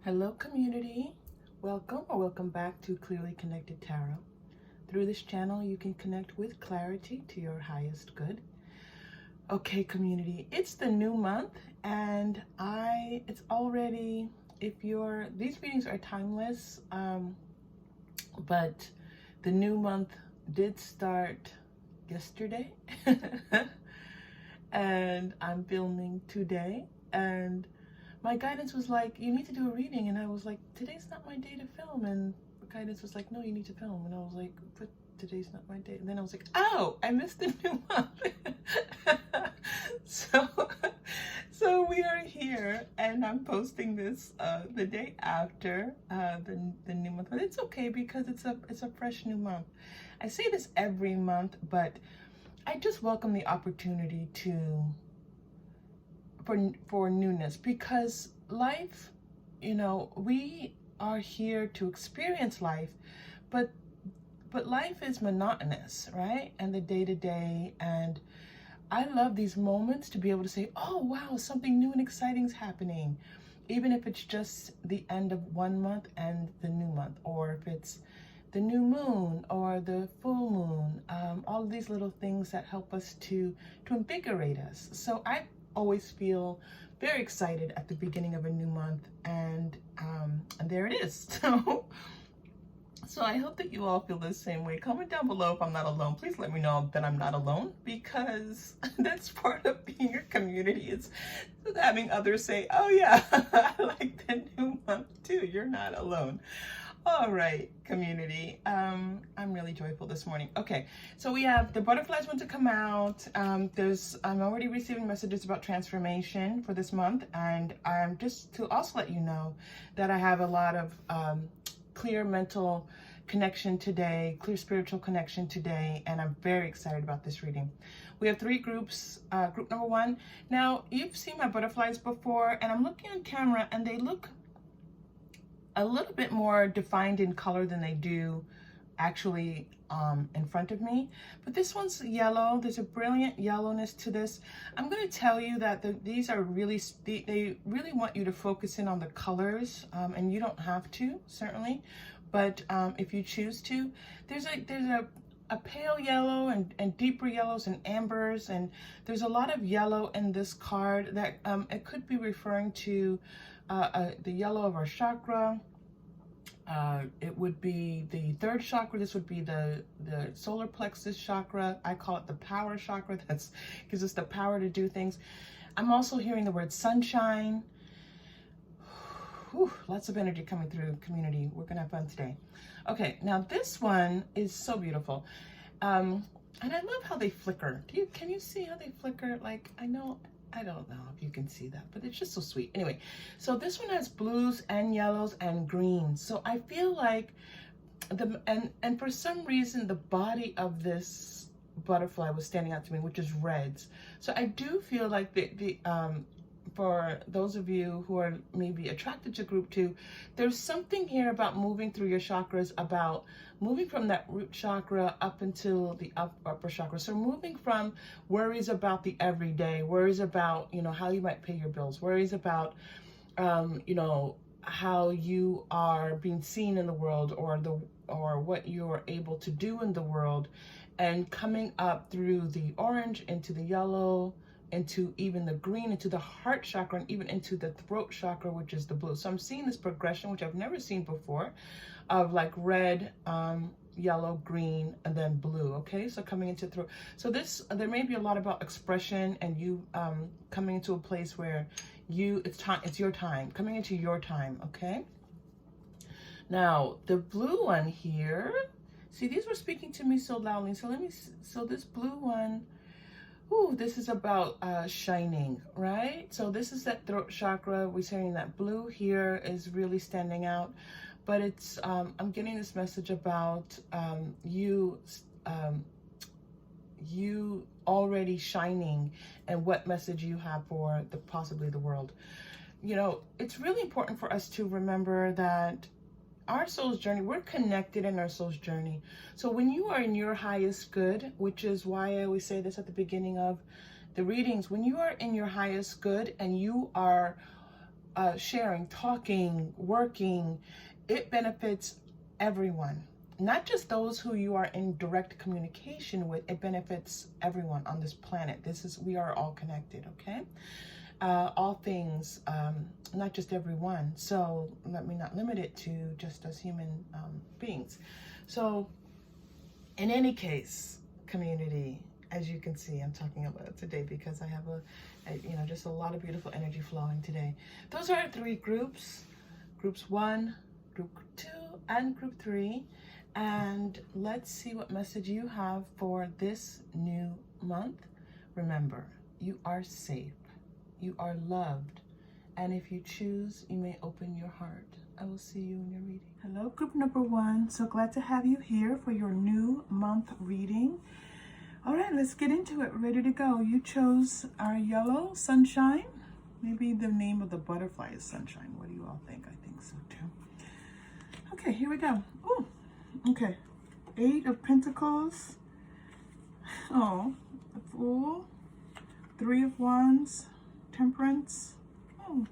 Hello community, welcome back to Clearly Connected Tarot. Through this channel you can connect with clarity to your highest good. Okay community, it's the new month and it's already, these readings are timeless, but the new month did start yesterday and I'm filming today, and my guidance was like, you need to do a reading, and I was like, today's not my day to film, and guidance was like, no, you need to film, and I was like, but today's not my day. And then I was like, oh, I missed the new month. so we are here, and I'm posting this the day after the new month, but it's okay because it's a fresh new month. I say this every month, but I just welcome the opportunity for newness, because life, we are here to experience life, but life is monotonous, right? And the day-to-day, and I love these moments to be able to say, oh wow, something new and exciting is happening, even if it's just the end of one month and the new month, or if it's the new moon or the full moon, all of these little things that help us to invigorate us. So I always feel very excited at the beginning of a new month, and there it is. So I hope that you all feel the same way. Comment down below if I'm not alone. Please let me know that I'm not alone, because that's part of being a community. It's having others say, oh yeah, I like the new month too. You're not alone. All right, community. I'm really joyful this morning. Okay, so we have the butterflies want to come out. I'm already receiving messages about transformation for this month, and just to also let you know that I have a lot of clear mental connection today, clear spiritual connection today, and I'm very excited about this reading. We have three groups. Group number one. Now, you've seen my butterflies before, and I'm looking on camera, and they look a little bit more defined in color than they do actually in front of me. But this one's yellow. There's a brilliant yellowness to this. I'm going to tell you that these are really, they really want you to focus in on the colors, and you don't have to, certainly, but if you choose to, there's a pale yellow and deeper yellows and ambers, and there's a lot of yellow in this card that it could be referring to the yellow of our chakra. It would be the third chakra. This would be the solar plexus chakra. I call it the power chakra. That gives us the power to do things. I'm also hearing the word sunshine. Whew, lots of energy coming through, community. We're gonna have fun today. Okay, now this one is so beautiful. And I love how they flicker. Can you see how they flicker? Like, I don't know if you can see that, but it's just so sweet. Anyway, so this one has blues and yellows and greens. So I feel like and for some reason the body of this butterfly was standing out to me, which is reds. So I do feel like for those of you who are maybe attracted to group 2, there's something here about moving through your chakras, about moving from that root chakra up into the upper chakra. So moving from worries about the everyday, worries about, how you might pay your bills, worries about, how you are being seen in the world, or what you're able to do in the world, and coming up through the orange into the yellow, into even the green, into the heart chakra, and even into the throat chakra, which is the blue. So I'm seeing this progression, which I've never seen before, of like red, yellow, green, and then blue. Okay, so coming into throat. So there may be a lot about expression, and you coming into a place where it's your time, coming into your time. Okay, now the blue one here, see, these were speaking to me so loudly. So this blue one, ooh, this is about shining, right? So this is that throat chakra. We're saying that blue here is really standing out, but it's I'm getting this message about you already shining, and what message you have for possibly the world. It's really important for us to remember that our soul's journey, we're connected in our soul's journey. So when you are in your highest good, which is why I always say this at the beginning of the readings, when you are in your highest good and you are sharing, talking, working, it benefits everyone. Not just those who you are in direct communication with, it benefits everyone on this planet. We are all connected, okay? All things, not just everyone. So let me not limit it to just us human beings. So in any case, community, as you can see, I'm talking about today because I have just a lot of beautiful energy flowing today. Those are our 3 groups, groups 1, group 2, and group 3. And let's see what message you have for this new month. Remember, you are safe. You are loved. And if you choose, you may open your heart. I will see you in your reading. Hello, group number 1. So glad to have you here for your new month reading. All right, let's get into it. Ready to go. You chose our yellow, Sunshine. Maybe the name of the butterfly is Sunshine. What do you all think? I think so too. Okay, here we go. Ooh, okay. 8 of Pentacles. Oh, the Fool. 3 of Wands. Temperance. Oh,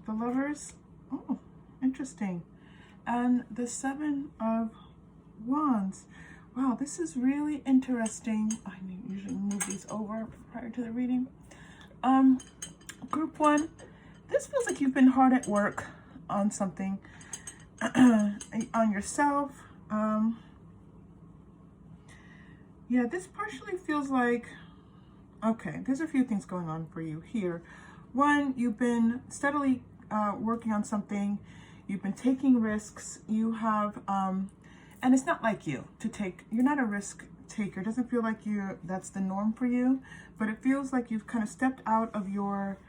the Lovers. Oh, interesting. And the 7 of Wands. Wow, this is really interesting. I usually move these over prior to the reading. Group 1, this feels like you've been hard at work on something, on yourself. Yeah, this partially feels like, okay, there's a few things going on for you here. 1, you've been steadily working on something. You've been taking risks. You have, and it's not like you to take, you're not a risk taker. It doesn't feel like that's the norm for you, but it feels like you've kind of stepped out of your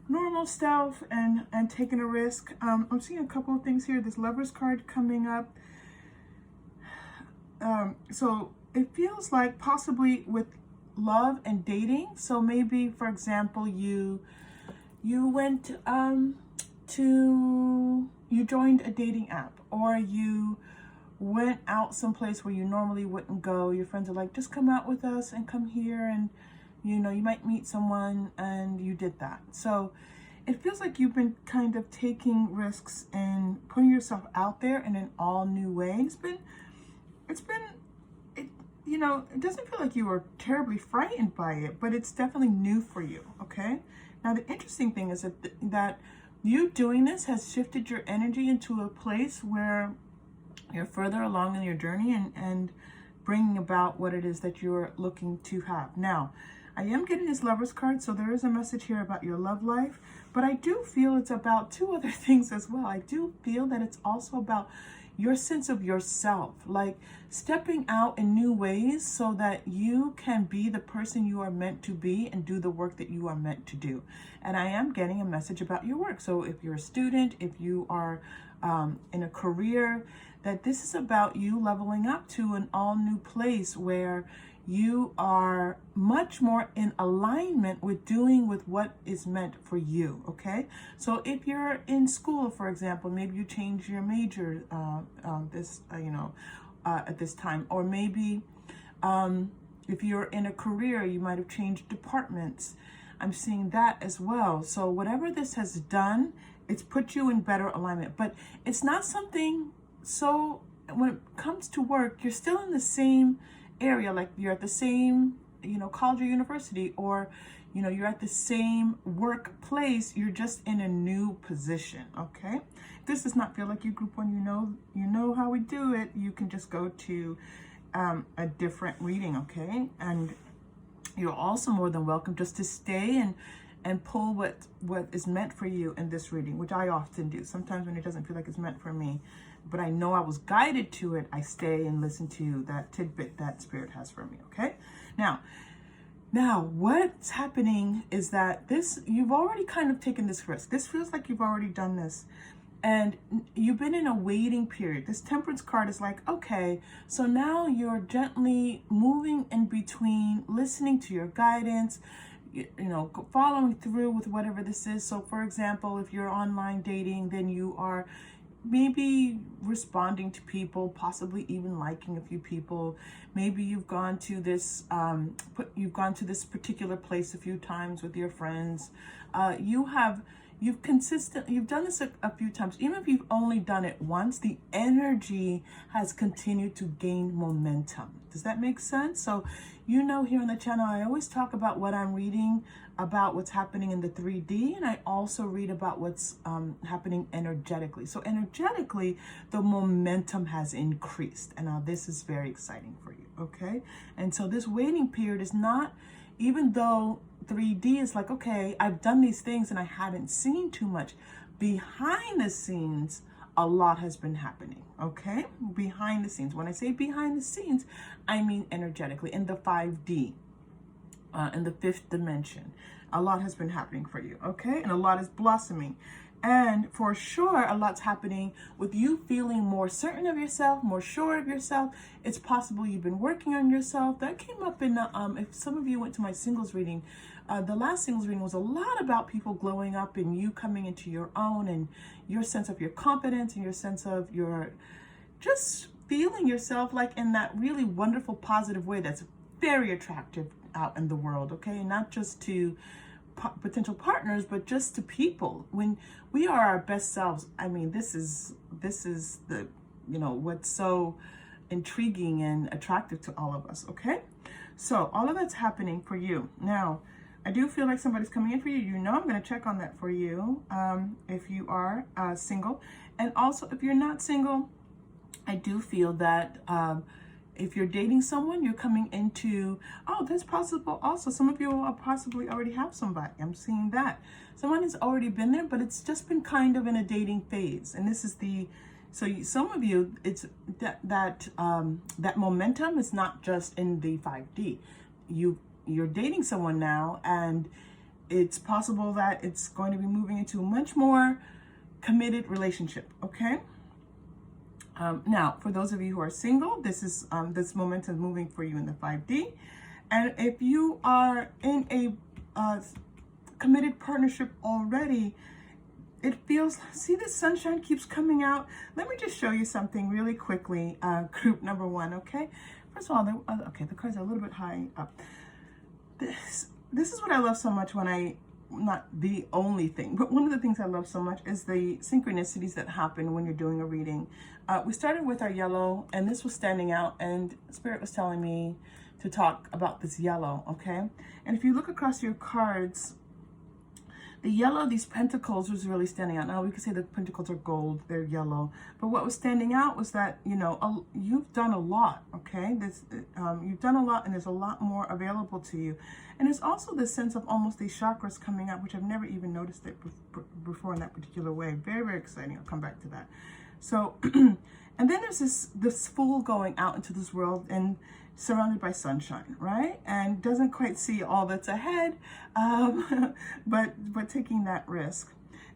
normal self and taken a risk. I'm seeing a couple of things here. This Lover's card coming up. So it feels like possibly with love and dating. So maybe, for example, you went you joined a dating app, or you went out someplace where you normally wouldn't go. Your friends are like, just come out with us and come here, and you might meet someone, and you did that. So it feels like you've been kind of taking risks and putting yourself out there in an all new way. It doesn't feel like you were terribly frightened by it, but it's definitely new for you, okay? Now, the interesting thing is that you doing this has shifted your energy into a place where you're further along in your journey and bringing about what it is that you're looking to have. Now, I am getting this Lover's card, so there is a message here about your love life, but I do feel it's about 2 other things as well. I do feel that it's also about your sense of yourself, like stepping out in new ways so that you can be the person you are meant to be and do the work that you are meant to do. And I am getting a message about your work. So if you're a student, if you are in a career, that this is about you leveling up to an all new place where you are much more in alignment with doing with what is meant for you, okay? So if you're in school, for example, maybe you change your major at this time, or maybe if you're in a career, you might have changed departments. I'm seeing that as well. So whatever this has done, it's put you in better alignment, but it's not something, so when it comes to work, you're still in the same area, like you're at the same, college or university, or, you're at the same workplace, you're just in a new position, okay? This does not feel like you, group 1, you know how we do it. You can just go to a different reading, okay? And you're also more than welcome just to stay and pull what is meant for you in this reading, which I often do. Sometimes when it doesn't feel like it's meant for me, but I know I was guided to it, I stay and listen to that tidbit that Spirit has for me, okay? Now, what's happening is that you've already kind of taken this risk. This feels like you've already done this, and you've been in a waiting period. This Temperance card is like, okay, so now you're gently moving in between, listening to your guidance, following through with whatever this is. So for example, if you're online dating, then you are maybe responding to people, possibly even liking a few people. Maybe you've gone to this particular place a few times with your friends. You have you've done this a few times. Even if you've only done it once, the energy has continued to gain momentum. Does that make sense? So, you know, here on the channel, I always talk about what I'm reading about what's happening in the 3D, and I also read about what's happening energetically. So energetically, the momentum has increased, and now this is very exciting for you, okay? And so this waiting period is not, even though 3D is like, okay, I've done these things and I haven't seen too much, behind the scenes, a lot has been happening, okay? Behind the scenes. When I say behind the scenes, I mean energetically, in the 5D. In the 5th dimension, a lot has been happening for you, okay? And a lot is blossoming. And for sure, a lot's happening with you feeling more certain of yourself, more sure of yourself. It's possible you've been working on yourself. That came up in the, if some of you went to my singles reading, the last singles reading was a lot about people glowing up and you coming into your own and your sense of your confidence and your sense of your, just feeling yourself like in that really wonderful, positive way that's very attractive out in the world, okay? Not just to potential partners, but just to people. When we are our best selves, I mean, this is the, you know, what's so intriguing and attractive to all of us, okay? So all of that's happening for you. Now, I do feel like somebody's coming in for you. You know, I'm going to check on that for you if you are single. And also, if you're not single, I do feel that if you're dating someone, you're coming into, oh, that's possible also. Some of you will possibly already have somebody. I'm seeing that. Someone has already been there, but it's just been kind of in a dating phase. And this is the, so some of you, it's that momentum is not just in the 5D. You're dating someone now, and it's possible that it's going to be moving into a much more committed relationship, okay? Now, for those of you who are single, this is this momentum moving for you in the 5D. And if you are in a committed partnership already, it feels, see, the sunshine keeps coming out. Let me just show you something really quickly, group number 1, okay? First of all, okay, the cards are a little bit high up. This is what I love so much when not the only thing, but one of the things I love so much is the synchronicities that happen when you're doing a reading. We started with our yellow, and this was standing out, and Spirit was telling me to talk about this yellow, okay? And if you look across your cards, the yellow, these pentacles, was really standing out. Now, we could say the pentacles are gold, they're yellow. But what was standing out was that, you know, you've done a lot, okay? You've done a lot, and there's a lot more available to you. And there's also this sense of almost these chakras coming up, which I've never even noticed it before in that particular way. Very, very exciting. I'll come back to that. So, and then there's this fool going out into this world and surrounded by sunshine, right? And doesn't quite see all that's ahead, but taking that risk.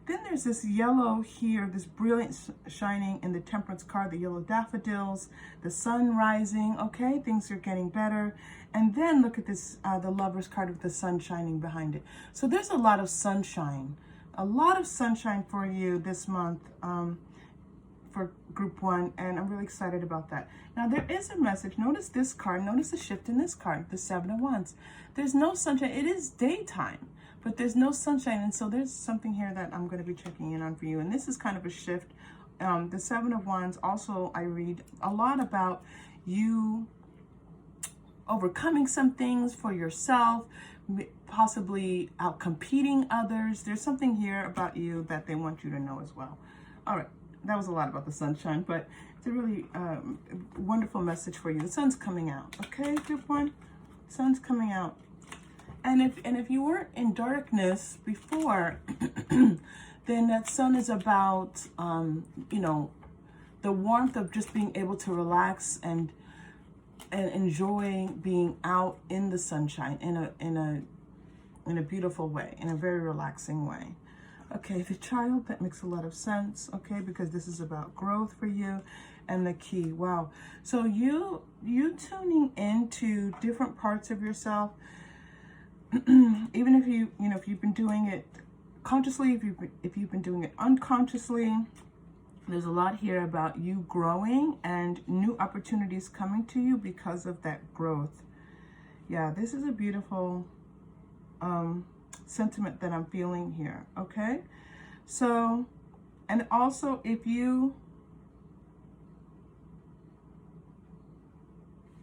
Then there's this yellow here, this brilliant shining in the Temperance card, the yellow daffodils, the sun rising, okay? Things are getting better. And then look at this, the Lover's card with the sun shining behind it. So there's a lot of sunshine for you this month for group 1, and I'm really excited about that. Now there is a message. Notice this card, notice the shift in this card, the 7 of Wands. There's no sunshine. It is daytime, but there's no sunshine, and so there's something here that I'm going to be checking in on for you, and this is kind of a shift. The 7 of Wands, also I read a lot about you overcoming some things for yourself, possibly out competing others. There's something here about you that they want you to know as well. All right, that was a lot about the sunshine, but it's a really wonderful message for you. The sun's coming out, okay, group 1? Sun's coming out. And if you weren't in darkness before, then that sun is about, you know, the warmth of just being able to relax and enjoy being out in the sunshine in a beautiful way, in a very relaxing way. Okay, the Child, that makes a lot of sense, okay, because this is about growth for you. And the Key, wow. So you tuning into different parts of yourself, even if if you've been doing it consciously, if you've been doing it unconsciously, there's a lot here about you growing and new opportunities coming to you because of that growth. Yeah, this is a beautiful sentiment that I'm feeling here, okay? So, and also if you,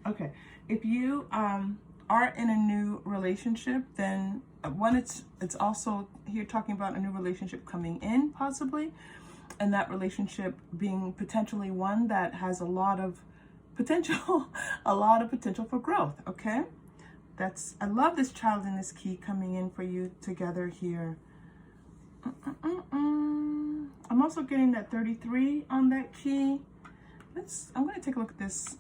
okay, if you are in a new relationship, then one, it's also here talking about a new relationship coming in possibly, and that relationship being potentially one that has a lot of potential, a lot of potential for growth, okay? That's, I love this child in this key coming in for you together here. I'm also getting that 33 on that key. I'm going to take a look at this.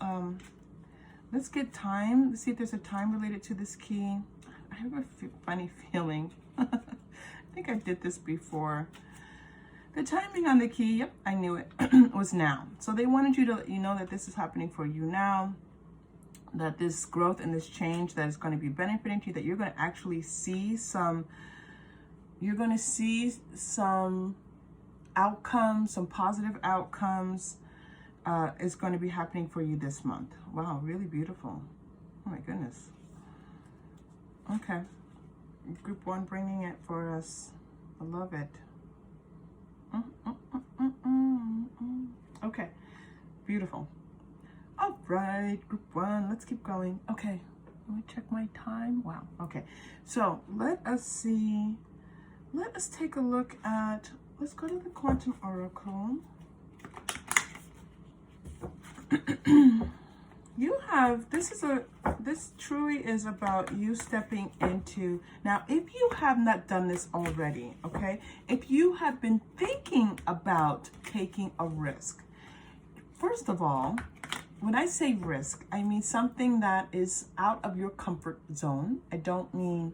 Let's get time. Let's see if there's a time related to this key. I have a funny feeling. I think I did this before. The timing on the key, yep, I knew it, was now. So they wanted you to let you know that this is happening for you now, that this growth and this change that is going to be benefiting to you, that you're going to actually see some, outcomes, some positive outcomes is going to be happening for you this month. Wow, really beautiful. Oh my goodness. Okay. Group 1 bringing it for us. I love it. Okay, beautiful. All right, group 1, let's keep going. Okay, let me check my time. Wow, okay. So let us see. Let us take a look at, let's go to the Quantum Oracle. You have, this truly is about you stepping into, now if you have not done this already, okay, if you have been thinking about taking a risk, first of all, when I say risk, I mean something that is out of your comfort zone. I don't mean,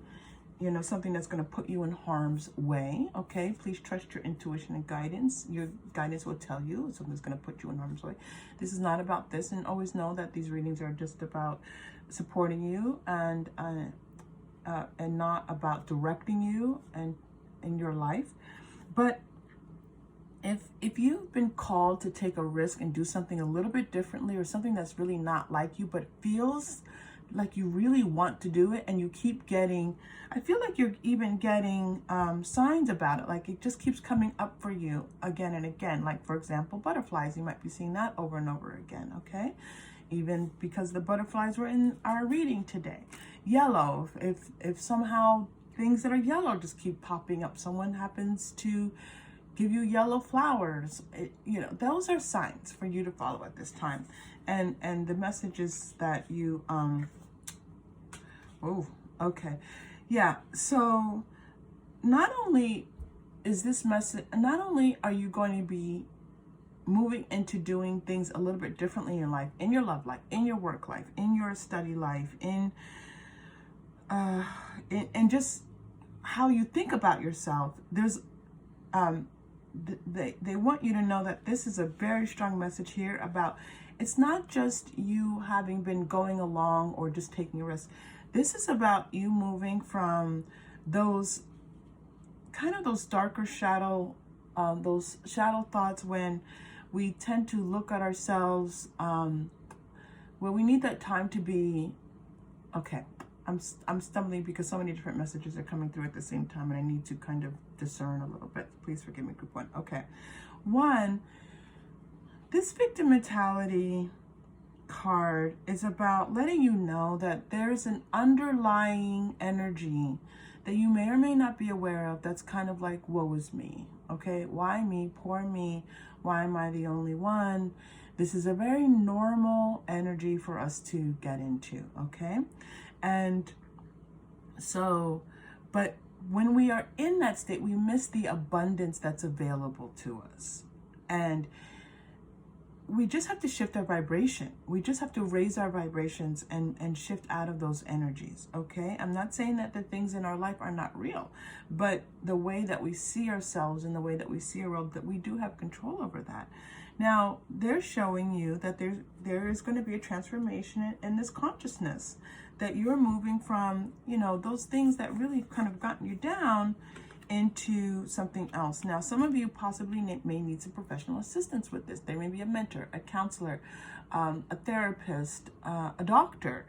you know, something that's going to put you in harm's way, okay? Please trust your intuition and guidance. Your guidance will tell you if something's going to put you in harm's way. This is not about this, and always know that these readings are just about supporting you and not about directing you and in your life. But if you've been called to take a risk and do something a little bit differently, or something that's really not like you, but feels like you really want to do it, and you keep getting, I feel like you're even getting signs about it, like it just keeps coming up for you again and again. Like, for example, butterflies, you might be seeing that over and over again, okay? Even because the butterflies were in our reading today. Yellow, if somehow things that are yellow just keep popping up, someone happens to give you yellow flowers, you know, those are signs for you to follow at this time. And the messages that you, oh, okay. Yeah, so not only is this message, not only are you going to be moving into doing things a little bit differently in your life, in your love life, in your work life, in your study life, in just how you think about yourself. There's, they want you to know that this is a very strong message here about, it's not just you having been going along or just taking a risk. This is about you moving from those kind of those darker shadow, those shadow thoughts when we tend to look at ourselves, where we need that time to be, okay, I'm stumbling because so many different messages are coming through at the same time, and I need to kind of discern a little bit. Please forgive me, group 1. Okay. 1, this victim mentality card is about letting you know that there's an underlying energy that you may or may not be aware of that's kind of like, woe is me, okay? Why me? Poor me. Why am I the only one? This is a very normal energy for us to get into, okay? And so, but when we are in that state, we miss the abundance that's available to us. And we just have to shift our vibration. We just have to raise our vibrations and shift out of those energies, okay? I'm not saying that the things in our life are not real, but the way that we see ourselves and the way that we see our world, that we do have control over that. Now, they're showing you that there is going to be a transformation in this consciousness, that you're moving from, you know, those things that really kind of gotten you down into something else. Now, some of you possibly may need some professional assistance with this. There may be a mentor, a counselor, a therapist, a doctor,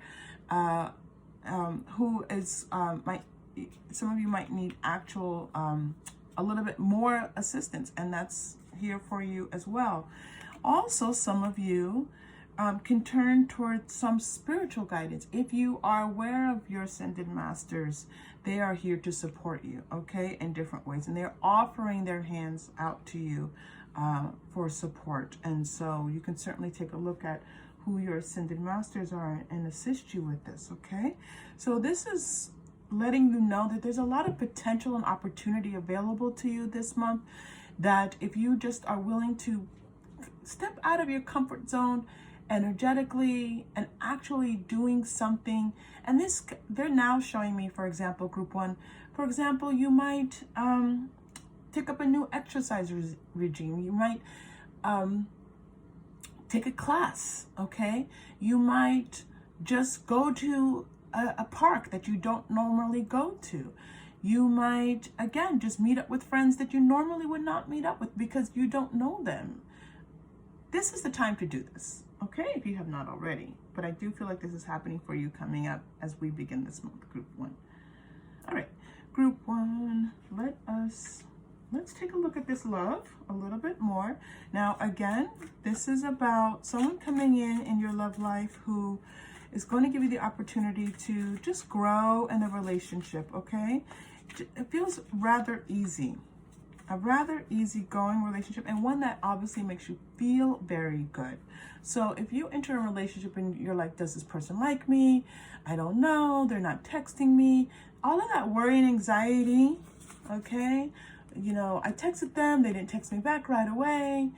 who is, some of you might need actual a little bit more assistance, and that's here for you as well. Also, some of you can turn towards some spiritual guidance. If you are aware of your ascended masters, they are here to support you, okay, in different ways. And they're offering their hands out to you for support. And so you can certainly take a look at who your ascended masters are and assist you with this, okay? So this is letting you know that there's a lot of potential and opportunity available to you this month, that if you just are willing to step out of your comfort zone energetically and actually doing something. And this, they're now showing me, for example, group one, for example, you might take up a new exercise regime. You might take a class, okay? You might just go to a park that you don't normally go to. You might, again, just meet up with friends that you normally would not meet up with because you don't know them. This is the time to do this, okay, if you have not already. But I do feel like this is happening for you coming up as we begin this month, group one. All right, group one, let's take a look at this love a little bit more. Now, again, this is about someone coming in your love life who is going to give you the opportunity to just grow in a relationship, okay? It feels rather easy. A rather easygoing relationship, and one that obviously makes you feel very good. So if you enter a relationship and you're like, does this person like me? I don't know, they're not texting me. All of that worry and anxiety, okay? You know, I texted them, they didn't text me back right away.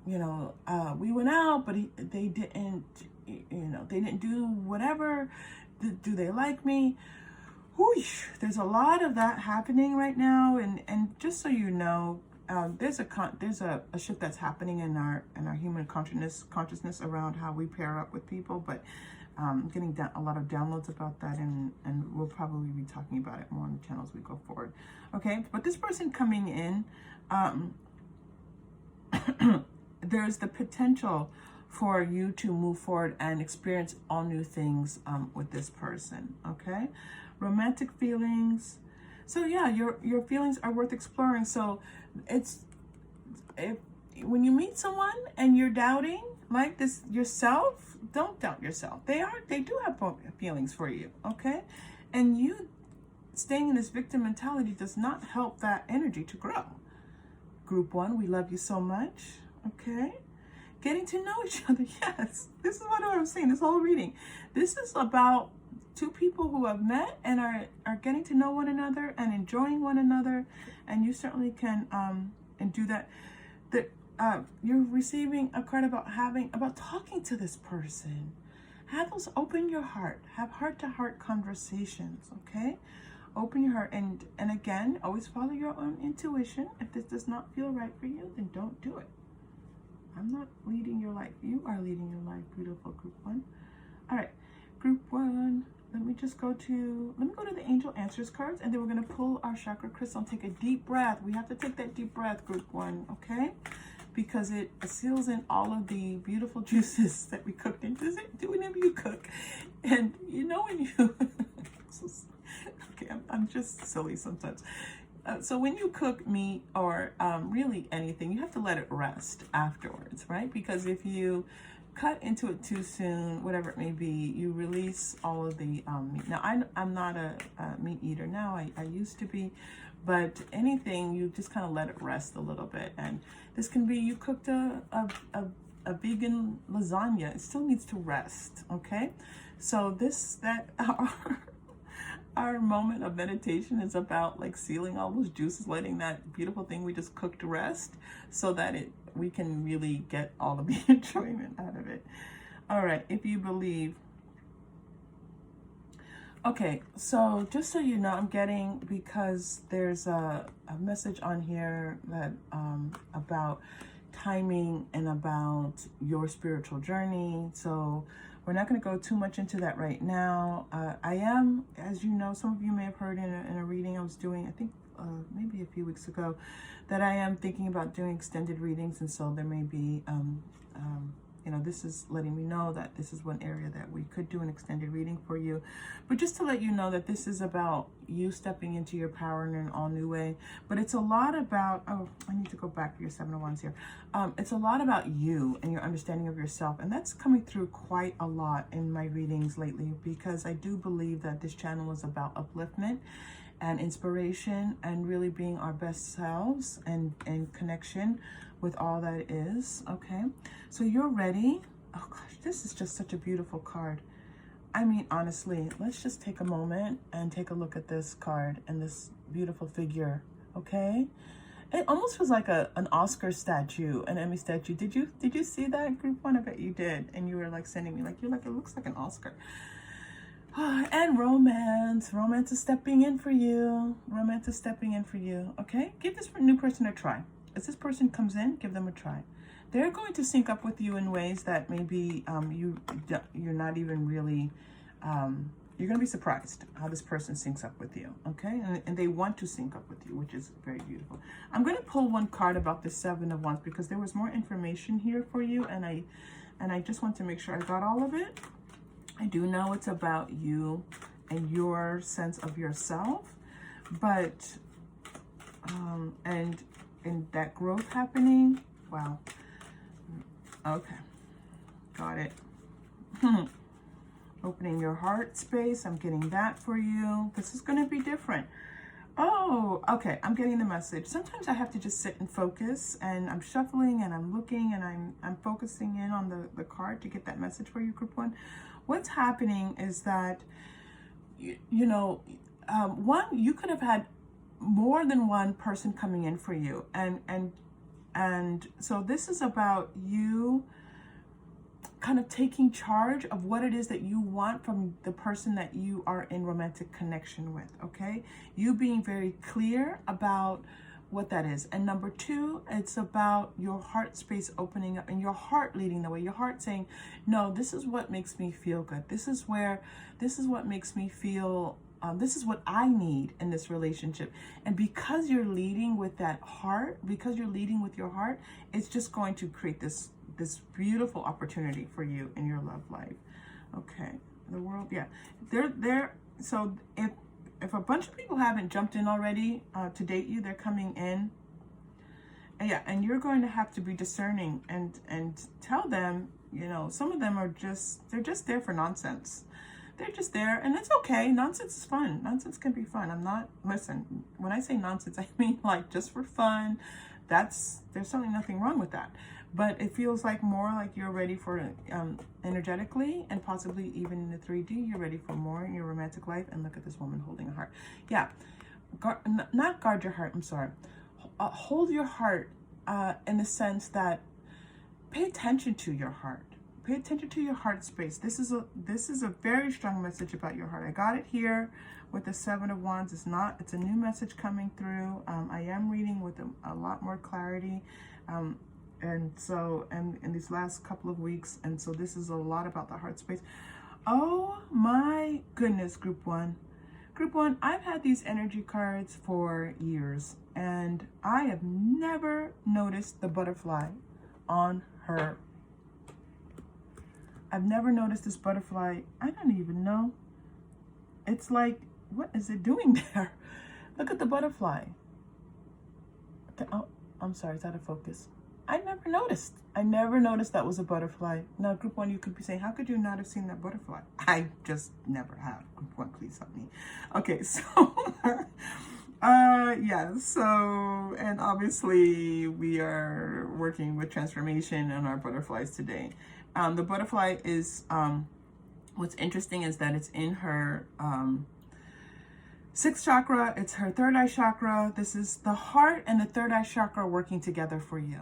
We went out, but they didn't, they didn't do whatever. Do they like me? Whoosh, there's a lot of that happening right now, and just so you know, there's a shift that's happening in our human consciousness around how we pair up with people, but getting a lot of downloads about that, and we'll probably be talking about it more on the channel as we go forward. Okay, but this person coming in, there's the potential for you to move forward and experience all new things with this person, okay? Romantic feelings. So yeah, your feelings are worth exploring. So when you meet someone and you're doubting like this yourself, don't doubt yourself. They do have feelings for you, okay? And you staying in this victim mentality does not help that energy to grow. Group one, we love you so much, okay? Getting to know each other, yes. This is what I'm saying, this whole reading. This is about two people who have met and are getting to know one another and enjoying one another, and you certainly can and do that. You're receiving a card about talking to this person. Open your heart, have heart-to-heart conversations, okay? Open your heart, and again, always follow your own intuition. If this does not feel right for you, then don't do it. I'm not leading your life. You are leading your life, beautiful group one. All right, group one. Let me go to the angel answers cards, and then we're gonna pull our chakra crystal and take a deep breath. We have to take that deep breath, group one, okay? Because it seals in all of the beautiful juices that we cooked in. Do whenever you cook, and you know when you. Okay, I'm just silly sometimes. So when you cook meat or really anything, you have to let it rest afterwards, right? Because if you cut into it too soon, whatever it may be, you release all of the meat. Now, I'm not a meat eater now. I used to be, but anything, you just kind of let it rest a little bit. And this can be, you cooked a vegan lasagna. It still needs to rest, okay? So our moment of meditation is about like sealing all those juices, letting that beautiful thing we just cooked rest, so that we can really get all of the enjoyment out of it. All right, if you believe. Okay, so just so you know, I'm getting, because there's a message on here that about timing and about your spiritual journey. So we're not going to go too much into that right now. I am, as you know, some of you may have heard in a reading I was doing, I think maybe a few weeks ago, that I am thinking about doing extended readings, and so there may be you know, this is letting me know that this is one area that we could do an extended reading for you. But just to let you know that this is about you stepping into your power in an all new way. But it's a lot about, oh, I need to go back to your 7 of Wands here. It's a lot about you and your understanding of yourself. And that's coming through quite a lot in my readings lately, because I do believe that this channel is about upliftment and inspiration and really being our best selves and connection with all that is. Okay, so you're ready. Oh gosh, this is just such a beautiful card. I mean, honestly, let's just take a moment and take a look at this card and this beautiful figure. Okay, it almost was like an Oscar statue, an Emmy statue. Did you see that, group one? I bet you did. And you were like sending me like, you're like, it looks like an Oscar. And romance is stepping in for you. Romance is stepping in for you. Okay, give this new person a try. As this person comes in, give them a try. They're going to sync up with you in ways that maybe you're not even really, you're going to be surprised how this person syncs up with you, okay? And they want to sync up with you, which is very beautiful. I'm going to pull one card about the 7 of Wands because there was more information here for you, and I just want to make sure I got all of it. I do know it's about you and your sense of yourself, but, and that growth happening. Wow. Okay. Got it. Opening your heart space. I'm getting that for you. This is going to be different. Oh, okay. I'm getting the message. Sometimes I have to just sit and focus, and I'm shuffling and I'm looking and I'm focusing in on the card to get that message for you, group one. What's happening is that, you know, one, you could have had more than one person coming in for you, and so this is about you kind of taking charge of what it is that you want from the person that you are in romantic connection with. Okay, you being very clear about what that is. And number two, it's about your heart space opening up and your heart leading the way. Your heart saying, no, this is what makes me feel good. This is what makes me feel, this is what I need in this relationship. And because you're leading with that heart, because you're leading with your heart, it's just going to create this beautiful opportunity for you in your love life. Okay, the world, yeah. So if a bunch of people haven't jumped in already to date you, they're coming in. And yeah, and you're going to have to be discerning and tell them, you know, some of them are they're just there for nonsense. They're just there, and it's okay. Nonsense is fun. Nonsense can be fun. Listen, when I say nonsense, I mean like just for fun. There's certainly nothing wrong with that. But it feels like more like you're ready for energetically, and possibly even in the 3D, you're ready for more in your romantic life. And look at this woman holding a heart. Yeah, not guard your heart. I'm sorry. Hold your heart in the sense that pay attention to your heart. Pay attention to your heart space. This is a very strong message about your heart. I got it here with the 7 of Wands. It's a new message coming through. I am reading with a lot more clarity. And so, and in these last couple of weeks, and so this is a lot about the heart space. Oh my goodness, group one. Group one, I've had these energy cards for years, and I have never noticed the butterfly on her. I've never noticed this butterfly. I don't even know. It's like, what is it doing there? Look at the butterfly. Okay, oh, I'm sorry, it's out of focus. I never noticed that was a butterfly. Now, group one, you could be saying, how could you not have seen that butterfly? I just never have. Group one, please help me. Okay, so, yeah, so, and obviously we are working with transformation on our butterflies today. The butterfly is, what's interesting is that it's in her, 6th chakra. It's her 3rd eye chakra. This is the heart and the 3rd eye chakra working together for you.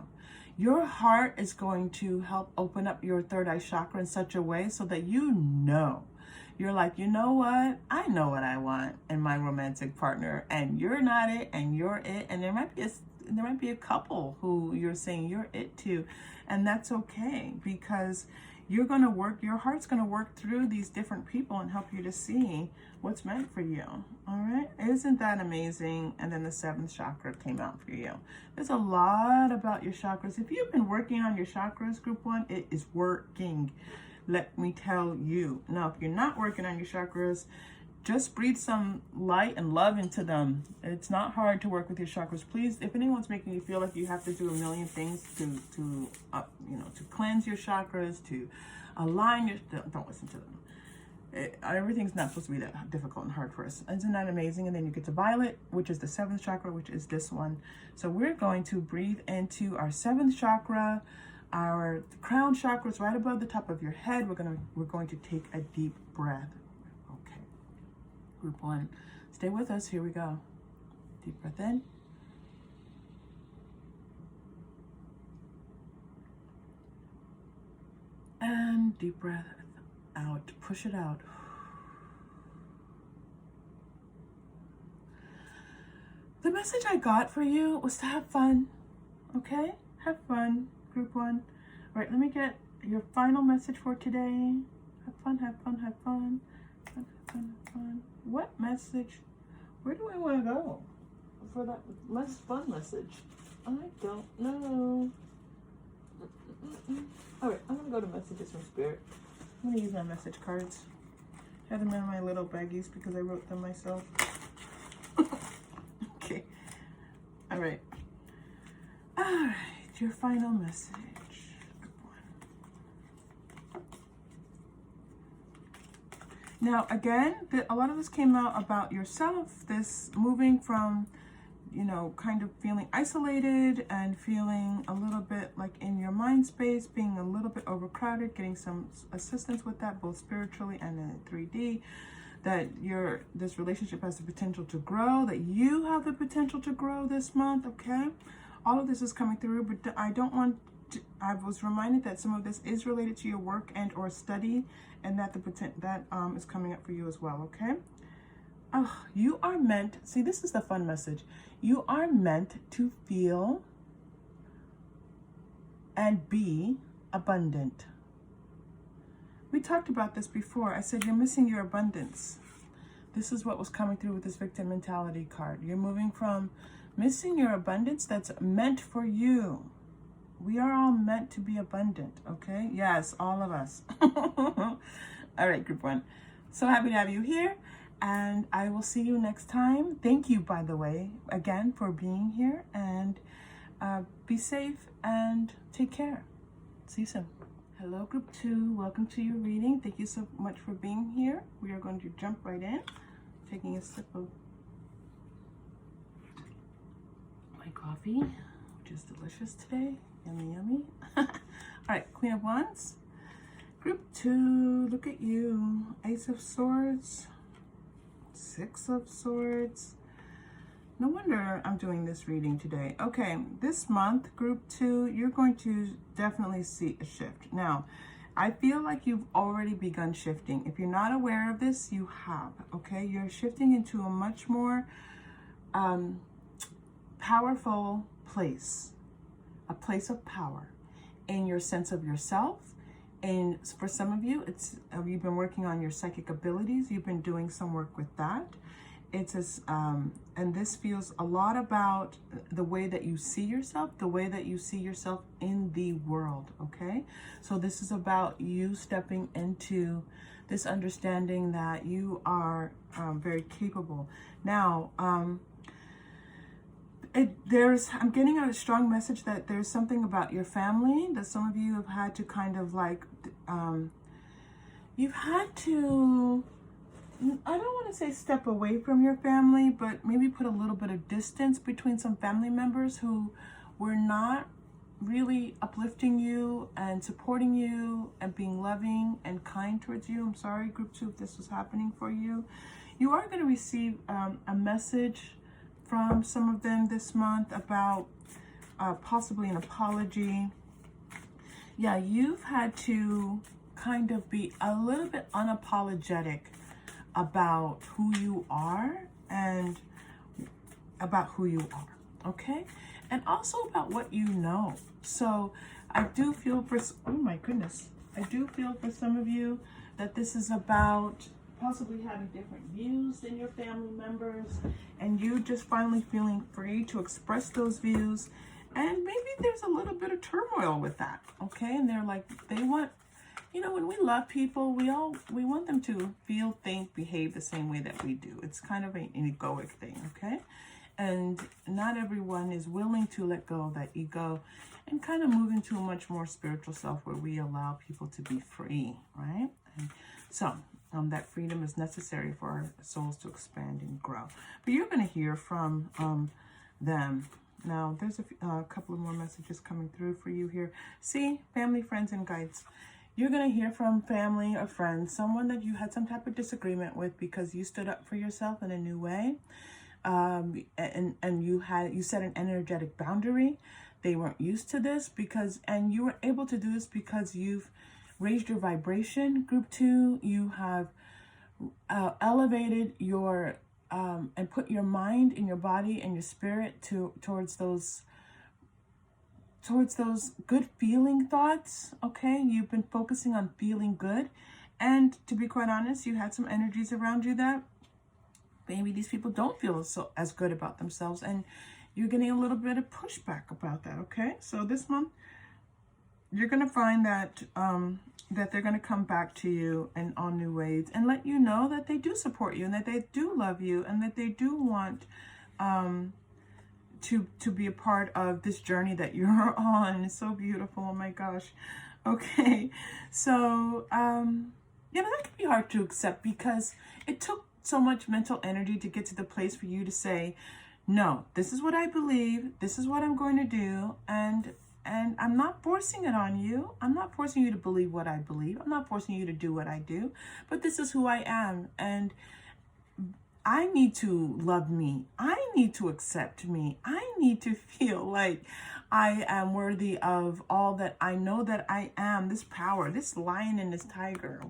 Your heart is going to help open up your 3rd eye chakra in such a way so that you're like, you know what? I know what I want in my romantic partner, and you're not it, and you're it. And there might be a couple who you're saying you're it to, and that's okay, because you're going to work, your heart's going to work through these different people and help you to see what's meant for you. All right. Isn't that amazing? And then the 7th chakra came out for you. There's a lot about your chakras. If you've been working on your chakras, group 1, it is working. Let me tell you. Now, if you're not working on your chakras, just breathe some light and love into them. It's not hard to work with your chakras. Please, if anyone's making you feel like you have to do a million things to cleanse your chakras, to align your, don't listen to them. Everything's not supposed to be that difficult and hard for us. Isn't that amazing? And then you get to Violet, which is the 7th chakra, which is this one. So we're going to breathe into our 7th chakra. Our crown chakra is right above the top of your head. We're going to take a deep breath. Okay. Group 1, stay with us. Here we go. Deep breath in. And deep breath out. Push it out. The message I got for you was to have fun. Okay? Have fun, group 1. All right, let me get your final message for today. Have fun, have fun, have fun. Have fun, have fun. What message? Where do I want to go for that less fun message? I don't know. All right, I'm going to go to messages from Spirit. I'm going to use my message cards. I have them in my little baggies because I wrote them myself. Okay. All right. All right, your final message. Now, again, a lot of this came out about yourself, this moving from, you know, kind of feeling isolated and feeling a little bit like in your mind space, being a little bit overcrowded, getting some assistance with that, both spiritually and in 3D, that this relationship has the potential to grow, that you have the potential to grow this month, okay? All of this is coming through, but I was reminded that some of this is related to your work and or study, and that is coming up for you as well, okay? Oh, you are meant, see, this is the fun message. You are meant to feel and be abundant. We talked about this before. I said you're missing your abundance. This is what was coming through with this victim mentality card. You're moving from missing your abundance that's meant for you. We are all meant to be abundant, okay? Yes, all of us. All right, group 1. So happy to have you here, and I will see you next time. Thank you, by the way, again, for being here, and be safe and take care. See you soon. Hello, group 2. Welcome to your reading. Thank you so much for being here. We are going to jump right in, taking a sip of my coffee, which is delicious today. Yummy, yummy. All right, Queen of Wands. Group 2, look at you. Ace of Swords. 6 of Swords. No wonder I'm doing this reading today. Okay, this month, group 2, you're going to definitely see a shift. Now, I feel like you've already begun shifting. If you're not aware of this, you have, okay? You're shifting into a much more powerful place. A place of power in your sense of yourself. And for some of you, you've been working on your psychic abilities. You've been doing some work with that. And this feels a lot about the way that you see yourself, the way that you see yourself in the world, okay? So this is about you stepping into this understanding that you are very capable. Now, I'm getting a strong message that there's something about your family that some of you have had to kind of like, you've had to, I don't want to say step away from your family, but maybe put a little bit of distance between some family members who were not really uplifting you and supporting you and being loving and kind towards you. I'm sorry, group 2, if this was happening for you. You are going to receive a message from some of them this month about possibly an apology. Yeah, you've had to kind of be a little bit unapologetic about who you are and about who you are, okay? And also about what you know. So I do feel oh my goodness, I do feel for some of you that this is about possibly having different views than your family members, and you just finally feeling free to express those views. And maybe there's a little bit of turmoil with that, okay? And they're like, they want, you know, when we love people, we want them to feel, think, behave the same way that we do. It's kind of an egoic thing, okay? And not everyone is willing to let go of that ego and kind of move into a much more spiritual self where we allow people to be free, right? And so that freedom is necessary for our souls to expand and grow. But you're going to hear from them. Now, there's a couple of more messages coming through for you here. See, family, friends, and guides. You're going to hear from family or friends, someone that you had some type of disagreement with because you stood up for yourself in a new way. And you set an energetic boundary. They weren't used to this and you were able to do this because you've raised your vibration. Group 2, you have elevated your and put your mind and your body and your spirit towards those good feeling thoughts. Okay, you've been focusing on feeling good, and to be quite honest, you had some energies around you that maybe these people don't feel as good about themselves, and you're getting a little bit of pushback about that. Okay, so this month you're going to find that that they're going to come back to you in all new ways and let you know that they do support you and that they do love you and that they do want to be a part of this journey that you're on. It's so beautiful. Oh my gosh. Okay, so you know, that can be hard to accept because it took so much mental energy to get to the place for you to say, no, this is what I believe, this is what I'm going to do, and I'm not forcing it on you. I'm not forcing you to believe what I believe. I'm not forcing you to do what I do, but this is who I am, and I need to love me. I need to accept me. I need to feel like I am worthy of all that I know that I am, this power, this lion and this tiger.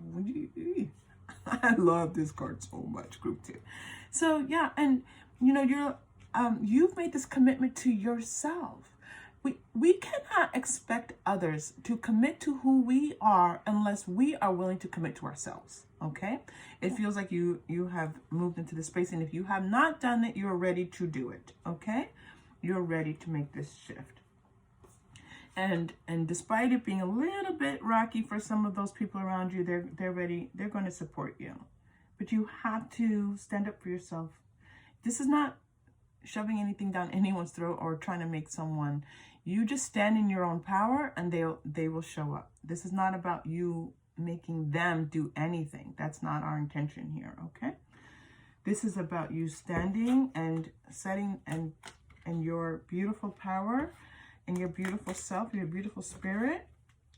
I love this card so much, group 2. So yeah, and you know, you've made this commitment to yourself. We cannot expect others to commit to who we are unless we are willing to commit to ourselves. Okay, it feels like you have moved into the space, and if you have not done it, you're ready to do it. Okay, you're ready to make this shift. And despite it being a little bit rocky for some of those people around you, they're ready. They're going to support you, but you have to stand up for yourself. This is not shoving anything down anyone's throat or trying to make someone. You just stand in your own power, and they will show up. This is not about you making them do anything. That's not our intention here. Okay, this is about you standing and setting and your beautiful power and your beautiful self, your beautiful spirit,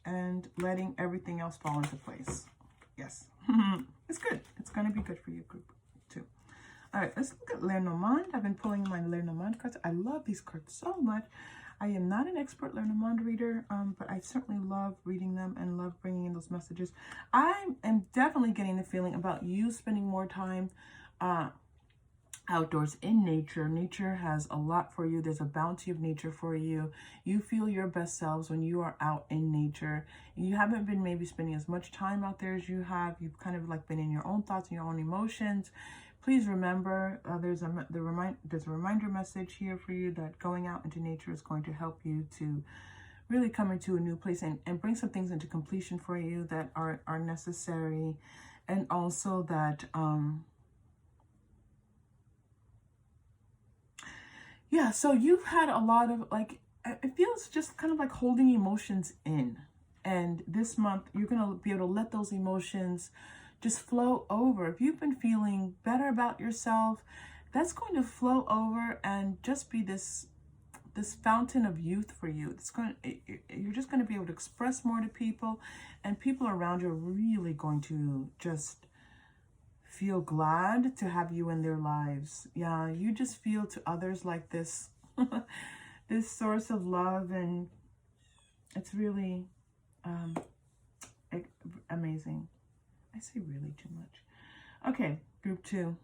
and letting everything else fall into place. Yes. It's good. It's going to be good for you, group 2. All right, let's look at Lenormand. I've been pulling my Lenormand cards. I love these cards so much. I am not an expert Lenormand reader, but I certainly love reading them and love bringing in those messages. I am definitely getting the feeling about you spending more time outdoors in nature. Nature has a lot for you. There's a bounty of nature for you. You feel your best selves when you are out in nature. You haven't been maybe spending as much time out there as you have. You've kind of like been in your own thoughts and your own emotions. Please remember, there's a reminder message here for you that going out into nature is going to help you to really come into a new place and bring some things into completion for you that are necessary. And also that, yeah, so you've had a lot of, like, it feels just kind of like holding emotions in. And this month, you're going to be able to let those emotions just flow over. If you've been feeling better about yourself, that's going to flow over and just be this fountain of youth for you. You're just going to be able to express more to people, and people around you are really going to just feel glad to have you in their lives. Yeah, you just feel to others like this, this source of love, and it's really amazing. I say really too much. Okay, group 2.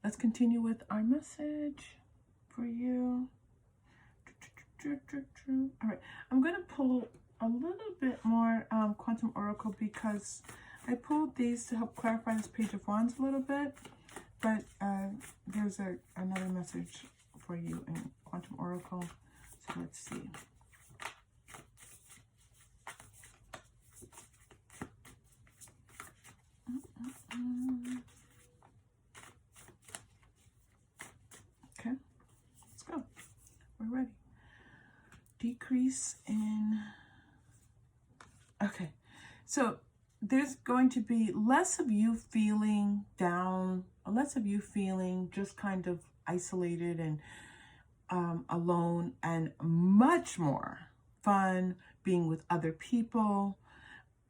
Let's continue with our message for you. All right, I'm going to pull a little bit more quantum oracle because I pulled these to help clarify this Page of Wands a little bit, but there's another message for you in Quantum Oracle. So let's see. Okay, let's go. We're ready. Decrease in... Okay, so there's going to be less of you feeling down, less of you feeling just kind of isolated and alone, and much more fun being with other people,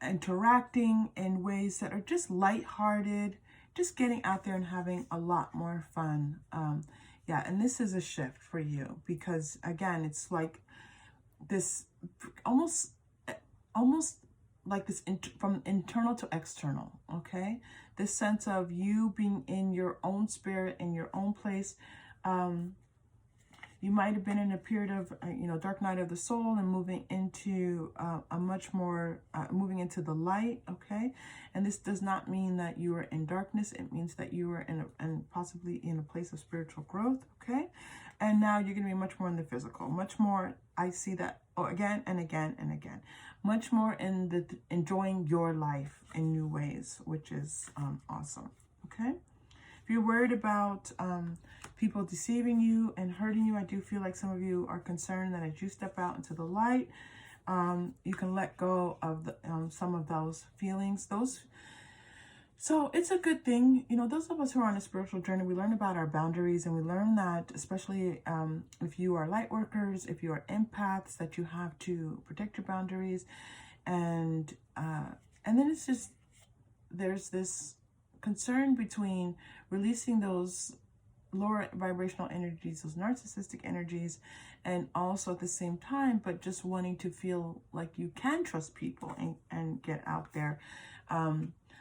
interacting in ways that are just lighthearted, just getting out there and having a lot more fun. Yeah, and this is a shift for you because, again, it's like this almost like this from internal to external, okay? This sense of you being in your own spirit, in your own place. You might have been in a period of, dark night of the soul and moving into a much more, moving into the light, okay? And this does not mean that you are in darkness. It means that you are and possibly in a place of spiritual growth, okay? And now you're going to be much more in the physical, much more, I see that again and again and again, much more in the enjoying your life in new ways, which is awesome, okay? If you're worried about people deceiving you and hurting you, I do feel like some of you are concerned that as you step out into the light, you can let go of some of those feelings. So it's a good thing. Those of us who are on a spiritual journey, we learn about our boundaries, and we learn that, especially if you are light workers, if you are empaths, that you have to protect your boundaries. And then it's just, there's this concern between releasing those lower vibrational energies, those narcissistic energies, and also at the same time, but just wanting to feel like you can trust people and get out there.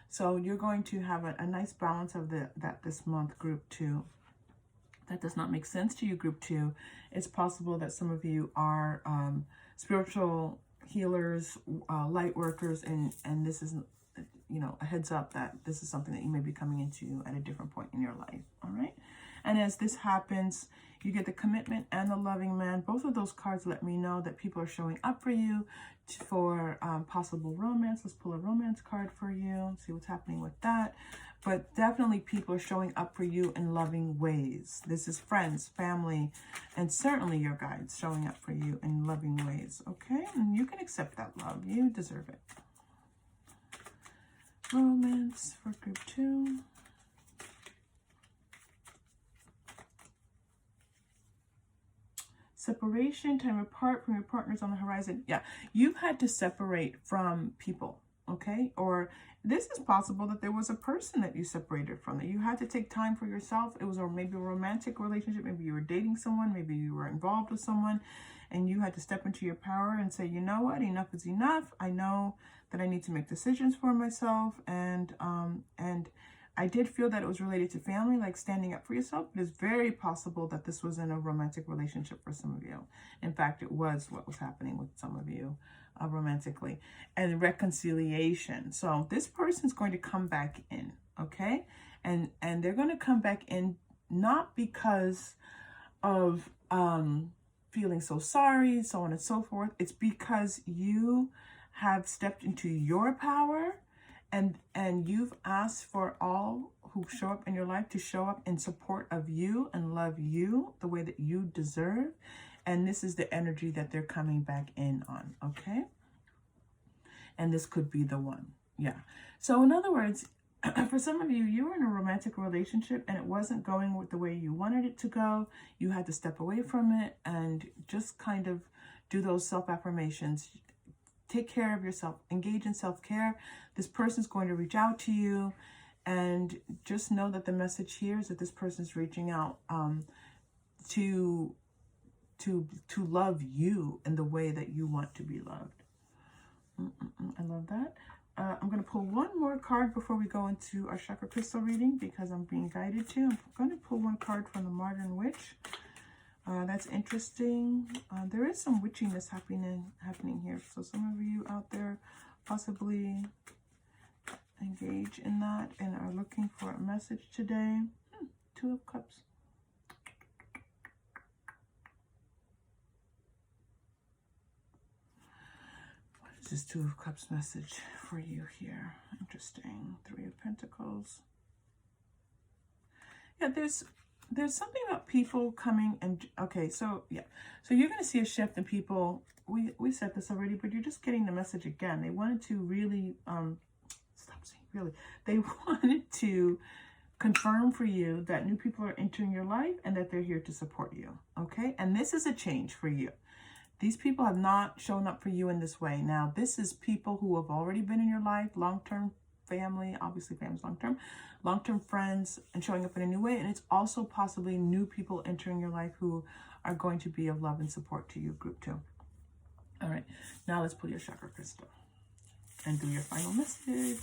So you're going to have a nice balance of that this month, Group 2. That does not make sense to you, Group 2. It's possible that some of you are spiritual healers, light workers, and this is, a heads up that this is something that you may be coming into at a different point in your life, all right? And as this happens, you get the Commitment and the Loving Man. Both of those cards let me know that people are showing up for you for possible romance. Let's pull a romance card for you, see what's happening with that. But definitely people are showing up for you in loving ways. This is friends, family, and certainly your guides showing up for you in loving ways, okay? And you can accept that love. You deserve it. Romance for Group 2. Separation, time apart from your partners on the horizon. Yeah, you've had to separate from people, okay? Or this is possible that there was a person that you separated from, that you had to take time for yourself. It was maybe a romantic relationship. Maybe you were dating someone. Maybe you were involved with someone, and you had to step into your power and say, you know what, enough is enough. I know that I need to make decisions for myself. And I did feel that it was related to family, like standing up for yourself. It is very possible that this was in a romantic relationship for some of you. In fact, it was what was happening with some of you romantically. And reconciliation. So this person's going to come back in, okay? And they're going to come back in not because of feeling so sorry, so on and so forth. It's because you have stepped into your power, and you've asked for all who show up in your life to show up in support of you and love you the way that you deserve. And this is the energy that they're coming back in on, okay? And this could be the one, yeah. So in other words, for some of you, you were in a romantic relationship and it wasn't going with the way you wanted it to go. You had to step away from it and just kind of do those self-affirmations. Take care of yourself, engage in self-care. This person's going to reach out to you, and just know that the message here is that this person's reaching out to love you in the way that you want to be loved. I love that. I'm going to pull one more card before we go into our chakra crystal reading, because I'm being guided to. I'm going to pull one card from the Modern Witch. That's interesting. There is some witchiness happening here. So some of you out there possibly engage in that and are looking for a message today. Two of Cups. What is this Two of Cups message for you here? Interesting. Three of Pentacles. Yeah, there's something about people coming and, okay, so yeah. So you're going to see a shift in people. We said this already, but you're just getting the message again. They wanted to really, stop saying really. They wanted to confirm for you that new people are entering your life and that they're here to support you, okay? And this is a change for you. These people have not shown up for you in this way. Now, this is people who have already been in your life, long-term family, obviously family's long-term friends, and showing up in a new way. And it's also possibly new people entering your life who are going to be of love and support to you, group 2. All right, now let's pull your chakra crystal and do your final message.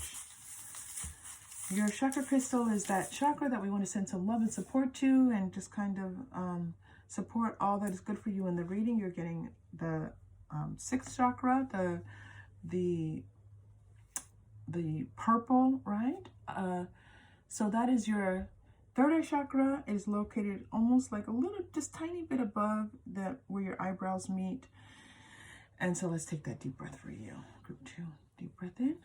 Your chakra crystal is that chakra that we want to send some love and support to, and just kind of support all that is good for you in the reading. You're getting the 6th chakra, the purple, right? So that is your 3rd eye chakra. Is located almost like a little, just tiny bit above where your eyebrows meet. And so let's take that deep breath for you. Group 2, deep breath in.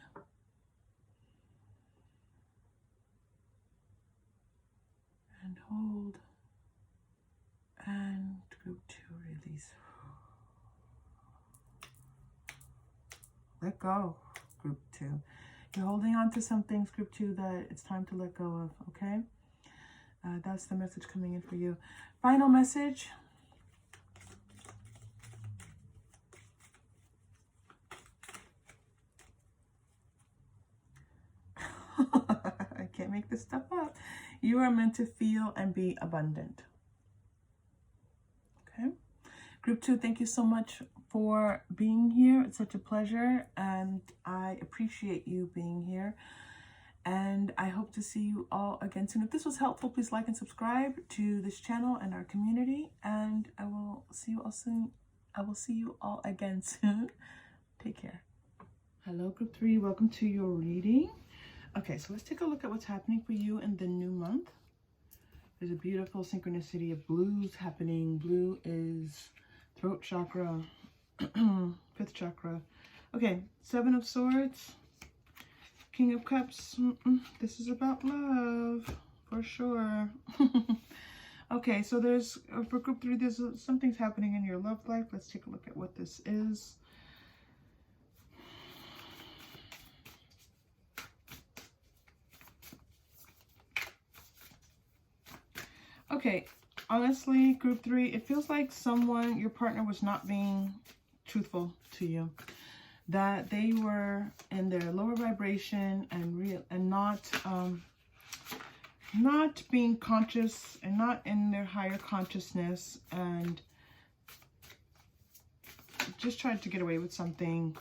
And hold. And group 2, release. Let go, group 2. You're holding on to some things, group 2, that it's time to let go of, okay? That's the message coming in for you. Final message. I can't make this stuff up. You are meant to feel and be abundant. Okay? Group 2, thank you so much for being here. It's such a pleasure, and I appreciate you being here. And I hope to see you all again soon. If this was helpful, please like and subscribe to this channel and our community. And I will see you all soon. I will see you all again soon. Take care. Hello, group 3. Welcome to your reading. Okay, so let's take a look at what's happening for you in the new month. There's a beautiful synchronicity of blues happening. Blue is throat chakra, 5th chakra. Okay, 7 of Swords, King of Cups. This is about love, for sure. Okay, so there's, for group 3, there's something's happening in your love life. Let's take a look at what this is. Okay, honestly, group 3, it feels like your partner was not being truthful to you. That they were in their lower vibration and not being conscious and not in their higher consciousness, and just tried to get away with something.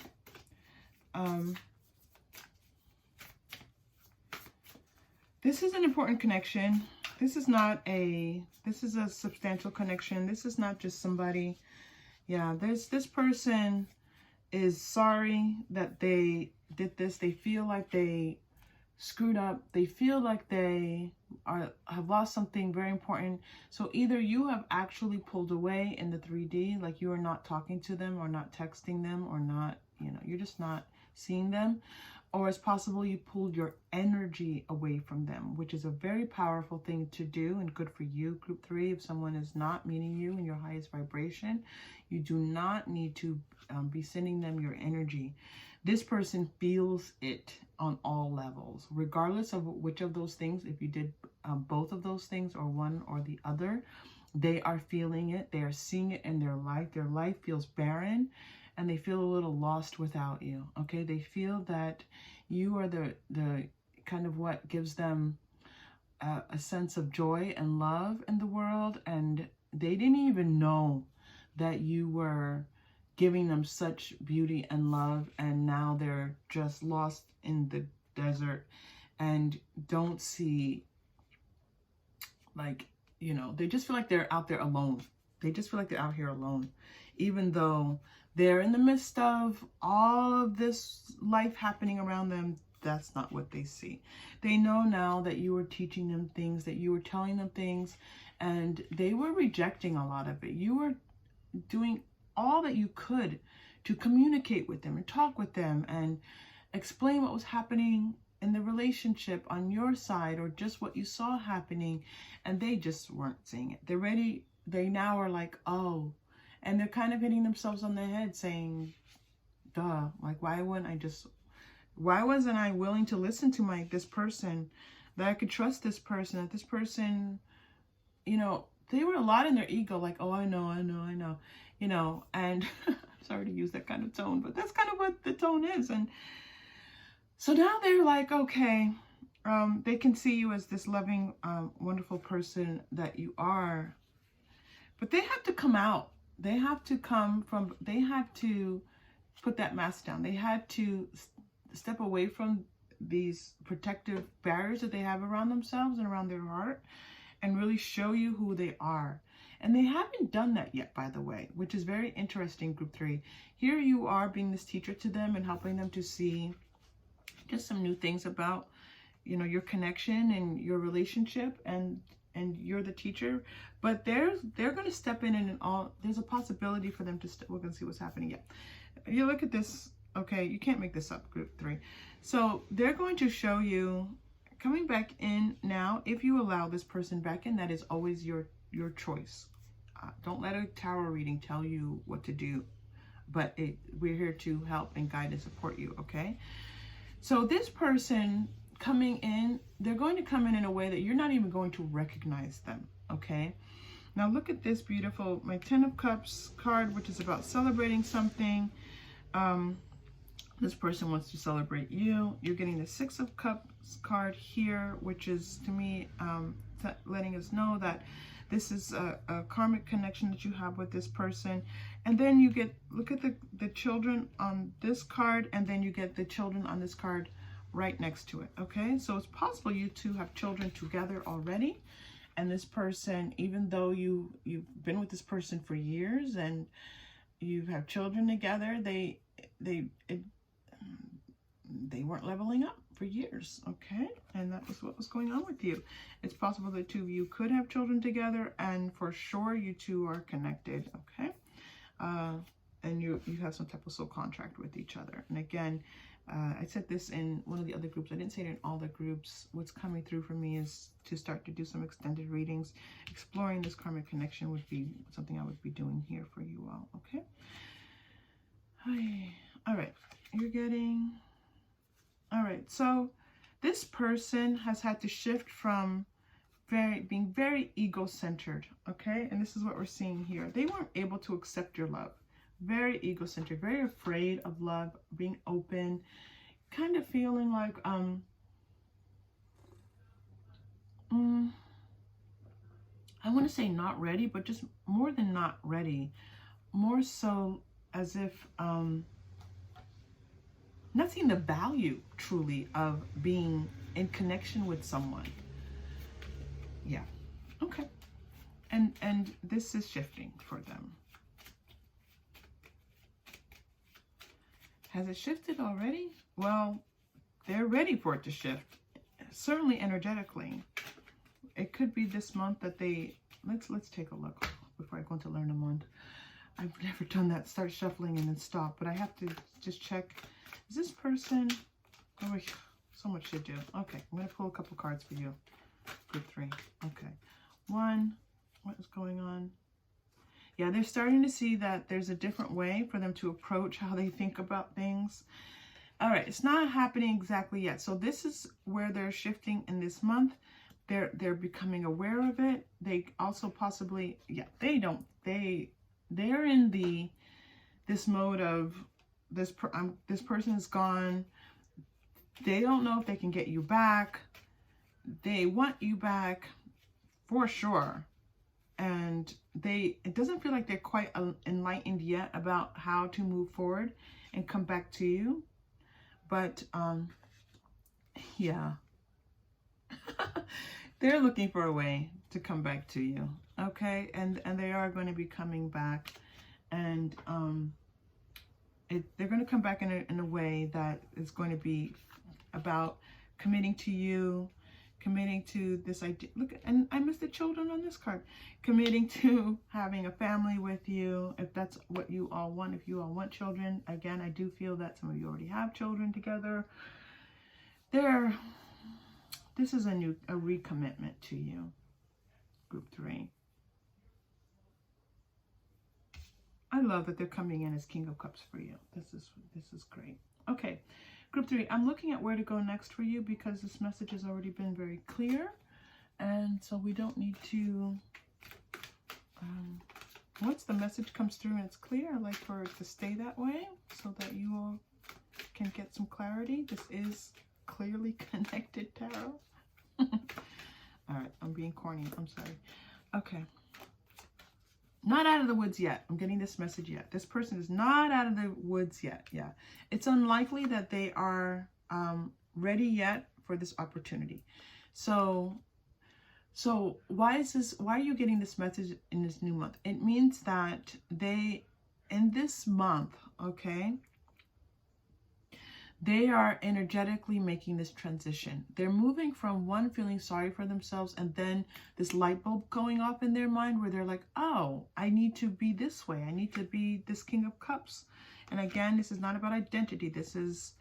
This is an important connection. This is a substantial connection. This is not just somebody. Yeah, this person is sorry that they did this. They feel like they screwed up. They feel like they have lost something very important. So either you have actually pulled away in the 3D, like you are not talking to them or not texting them or not, you're just not seeing them. Or it's possible you pulled your energy away from them, which is a very powerful thing to do and good for you, group 3. If someone is not meeting you in your highest vibration, you do not need to be sending them your energy. This person feels it on all levels, regardless of which of those things. If you did both of those things or one or the other, they are feeling it. They are seeing it in their life. Their life feels barren. And they feel a little lost without you, okay? They feel that you are the kind of what gives them a sense of joy and love in the world, and they didn't even know that you were giving them such beauty and love, and now they're just lost in the desert and don't see, like, they just feel like they're out there alone. They just feel like they're out here alone, even though they're in the midst of all of this life happening around them. that's not what they see. They know now that you were teaching them things, that you were telling them things, and they were rejecting a lot of it. You were doing all that you could to communicate with them and talk with them and explain what was happening in the relationship on your side, or just what you saw happening, and they just weren't seeing it. They're ready. They now are like, oh, and they're kind of hitting themselves on the head saying, duh, like, why wasn't I willing to listen to this person, that I could trust this person, that this person, you know, they were a lot in their ego, like, oh, I know, you know, and sorry to use that kind of tone, but that's kind of what the tone is. And so now they're like, okay, they can see you as this loving, wonderful person that you are, but they have to come out. They have to put that mask down. They had to step away from these protective barriers that they have around themselves and around their heart, and really show you who they are. And they haven't done that yet, by the way, which is very interesting, group 3. Here you are being this teacher to them and helping them to see just some new things about, you know, your connection and your relationship, and you're the teacher. But they're going to step in, and there's a possibility for them to we're going to see what's happening. Yeah, you look at this. Okay, you can't make this up, group 3. So they're going to show you coming back in now. If you allow this person back in, that is always your choice. Don't let a tarot reading tell you what to do, but we're here to help and guide and support you. Okay, so this person coming in, they're going to come in a way that you're not even going to recognize them. Okay, now look at this beautiful, my 10 of Cups card, which is about celebrating something. This person wants to celebrate you. You're getting the 6 of Cups card here, which is, to me, letting us know that this is a karmic connection that you have with this person. And then you get, look at the children on this card, and then you get the children on this card right next to it. Okay, so it's possible you two have children together already, and this person, even though you've been with this person for years and you have children together, they weren't leveling up for years. Okay, and that was what was going on with you. It's possible the two of you could have children together, and for sure you two are connected. Okay, and you have some type of soul contract with each other. And again, I said this in one of the other groups. I didn't say it in all the groups. What's coming through for me is to start to do some extended readings. Exploring this karmic connection would be something I would be doing here for you all. Okay. Hi. All right. You're getting... All right. So this person has had to shift from being very ego-centered. Okay. And this is what we're seeing here. They weren't able to accept your love. Very ego-centered, very afraid of love, being open, kind of feeling like, I want to say not ready, but just more than not ready, more so as if, not seeing the value truly of being in connection with someone. Yeah. Okay. And this is shifting for them. Has it shifted already? Well, they're ready for it to shift. Certainly energetically. It could be this month that let's take a look before I go into Lenormand. I've never done that, start shuffling and then stop, but I have to just check. Is this person, oh, so much to do. Okay, I'm going to pull a couple cards for you. Group 3. Okay. 1, what is going on? Yeah, they're starting to see that there's a different way for them to approach how they think about things. All right, it's not happening exactly yet. So this is where they're shifting in this month. They're becoming aware of it. They also possibly, yeah, they're in this mode of this person is gone. They don't know if they can get you back. They want you back for sure. And it doesn't feel like they're quite enlightened yet about how to move forward and come back to you. But, yeah, they're looking for a way to come back to you. Okay. And they are going to be coming back, and, they're going to come back in a way that is going to be about committing to you, committing to this idea. Look, and I missed the children on this card. Committing to having a family with you, if that's what you all want, if you all want children. Again, I do feel that some of you already have children together. This is a recommitment to you, group 3. I love that they're coming in as King of Cups for you. This is great. Okay, group 3, I'm looking at where to go next for you because this message has already been very clear. And so we don't need to, once the message comes through and it's clear, I like for it to stay that way so that you all can get some clarity. This is clearly connected tarot. All right, I'm being corny. I'm sorry. Okay. Not out of the woods yet. I'm getting this message yet. This person is not out of the woods yet. Yeah. It's unlikely that they are ready yet for this opportunity. So why are you getting this message in this new month? It means that in this month, okay, they are energetically making this transition. They're moving from one feeling sorry for themselves and then this light bulb going off in their mind where they're like, oh, I need to be this way. I need to be this King of Cups. And again, this is not about identity. This is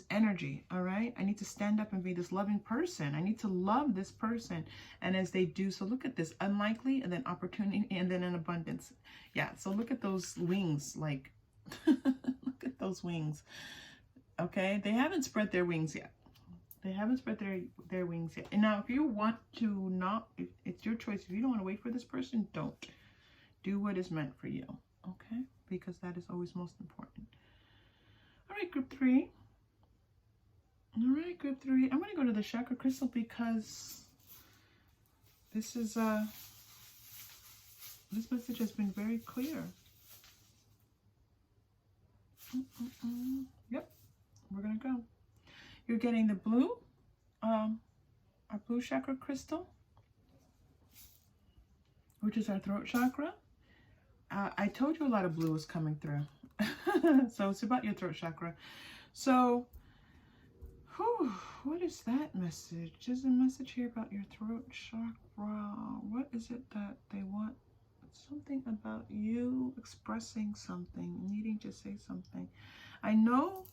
energy, all right? I need to stand up and be this loving person. I need to love this person. And as they do, so look at this, unlikely, and then opportunity, and then an abundance. Yeah, so look at those wings, like, look at those wings. Okay, they haven't spread their wings yet. They haven't spread their wings yet. And now if you want to not, it's your choice. If you don't want to wait for this person, don't. Do what is meant for you. Okay, because that is always most important. All right, group 3. All right, group 3. I'm going to go to the chakra crystal because this is this message has been very clear. Yep. We're going to go. You're getting the blue, our blue chakra crystal, which is our throat chakra. I told you a lot of blue was coming through. So it's about your throat chakra. So, what is that message? There's a message here about your throat chakra. What is it that they want? Something about you expressing something, needing to say something. I know.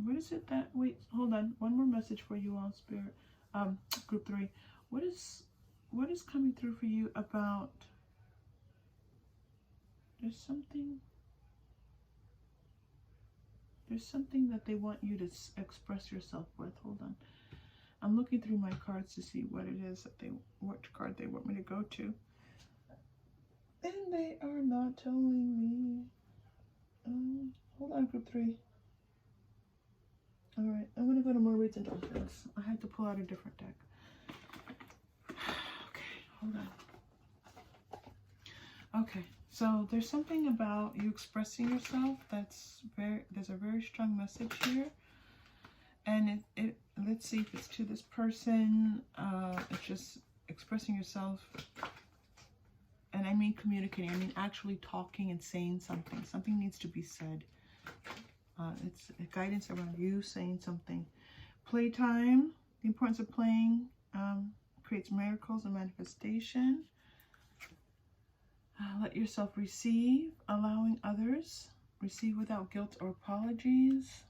What is it that, wait, hold on, one more message for you all, Spirit, group 3. What is coming through for you about, there's something that they want you to express yourself with. Hold on, I'm looking through my cards to see what it is that what card they want me to go to, and they are not telling me. Hold on, group 3. All right, I'm going to go to more Waite and Dolphins. I had to pull out a different deck. Okay, hold on. Okay, so there's something about you expressing yourself there's a very strong message here. And let's see if it's to this person. It's just expressing yourself. And I mean communicating. I mean actually talking and saying something. Something needs to be said. It's a guidance around you saying something. Playtime, the importance of playing creates miracles and manifestation. Let yourself receive, allowing others. Receive without guilt or apologies.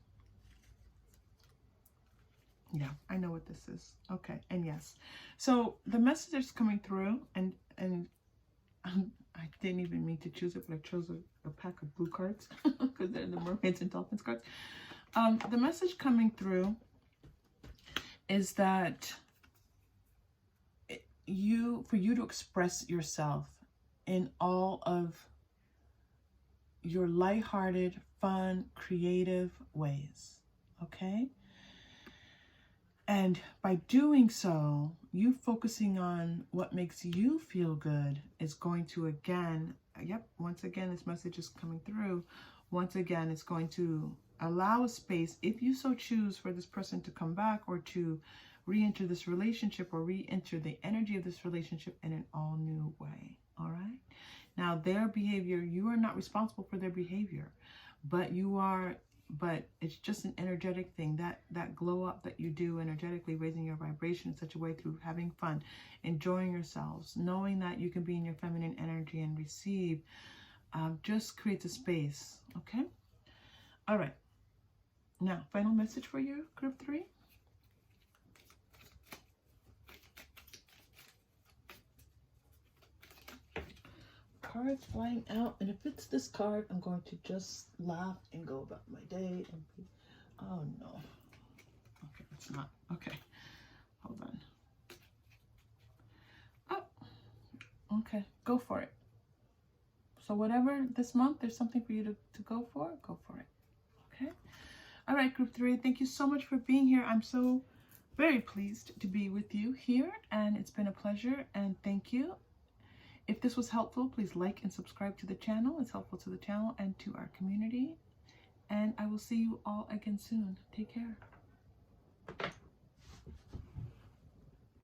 Yeah, I know what this is. Okay, and yes. So the message that's coming through, and I didn't even mean to choose it, but I chose a pack of blue cards because they're the Mermaids and Dolphins cards. The message coming through is that for you to express yourself in all of your lighthearted, fun, creative ways, okay? And by doing so, you focusing on what makes you feel good is going to once again, this message is coming through. Once again, it's going to allow a space, if you so choose, for this person to come back or to re-enter this relationship or re-enter the energy of this relationship in an all new way, all right? Now, their behavior, you are not responsible for their behavior, but you are but it's just an energetic thing, that glow up that you do energetically, raising your vibration in such a way through having fun, enjoying yourselves, knowing that you can be in your feminine energy and receive, just creates a space. Okay. All right. Now, final message for you, group 3. Cards flying out, and if it's this card, I'm going to just laugh and go about my day. And be, oh no. Okay, it's not. Okay, hold on. Oh, okay, go for it. So whatever this month, there's something for you to go for it. Okay. All right, group 3, thank you so much for being here. I'm so very pleased to be with you here, and it's been a pleasure, and thank you. If this was helpful, please like and subscribe to the channel. It's helpful to the channel and to our community. And I will see you all again soon. Take care.